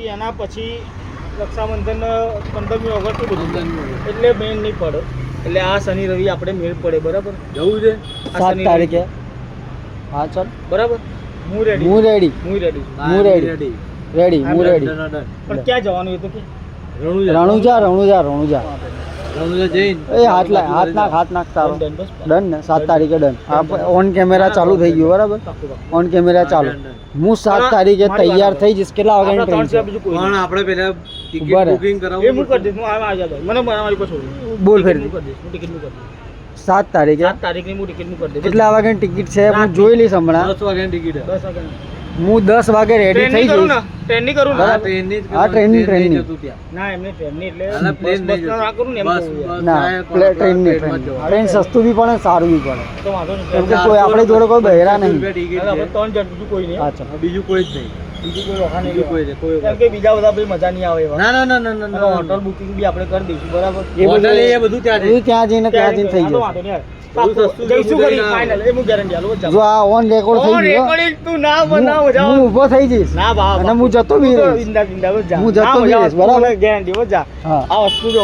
પછી એના પછી રક્ષાબંધન 15મી ઓગસ્ટ બધું એટલે મેળ નહીં પડે. એટલે આ શનિ રવિ આપણે મેળ પડે. બરાબર જવું છે 7 તારીખે. હા ચાલ બરાબર. હું રેડી. હું રેડી. પણ ક્યાં જવાનું હતું કે રણુજા જઈને એ હાથ નાખ તારો ડન ને 7 તારીખે ડન. ઓન કેમેરા ચાલુ થઈ ગયું. બરાબર ઓન કેમેરા ચાલુ. હું 7 તારીખે તૈયાર થઈ જઈશ. કેટલા વાગ્યાની ટ્રેન છે? પણ આપણે પહેલા ટિકિટ બુકિંગ એ કરાવવું હું કરી દઈશ. હું આ જાવ મને મારી પાસે બોલ ફેર હું કરી દઈશ. હું ટિકિટ કરી દઈશ. 7 તારીખે 7 તારીખની હું ટિકિટ કરી દઈશ. કેટલા વાગ્યાની ટિકિટ છે હું જોઈ લઈશ હમણાં. 10 વાગ્યાની ટિકિટ 10 વાગ્યાની. હું 10 વાગે રેડી થઈ કરું ને જઈશ. ટ્રેનની કરું ને. હા ટ્રેનની જ હા, ટ્રેનની. ના એમને ટ્રેનની એટલે અને પ્લેન બસ ના કરું ને એમ કહું યાર. ના ટ્રેનની ટ્રેન સસ્તું બી પડે સારું બી પડે. તો વાંધો નહીં. કેમ કે કોઈ આપણી જોડે કોઈ બહેરા નહીં. હવે આપણે 3 જણ બીજું કોઈ નહીં. અચ્છા બીજું કોઈ જ નહીં. બીજું કોઈ વખા નહીં. બીજું કોઈ છે કોઈ કેમ કે બીજા બધા ભાઈ મજા નહીં આવે એવા. ના ના ના ના અને ના હોટલ બુકિંગ બી આપણે કરી દઈશું. બરાબર એ બધું હોટલ એ બધું ત્યાં એ ત્યાં જઈને થઈ હા, તો જશે. વાંધો નહીં યાર. બધું સસ્તું જઈશું બધું ખરી ના આવે. ફાઇનલ. એ હું ગેરંટી આલું જ. જો આ ઓન રેકોર્ડ થઈ ગયો. તું ના બનાવ હું ઊભો થઈ જઈશ ના બા અને હું જતો બી રહીશ. બિંદા બિંદા હું જતો બી રહીશ. બરાબર ગેરંટી હો જા. હા આ વસ્તુ જો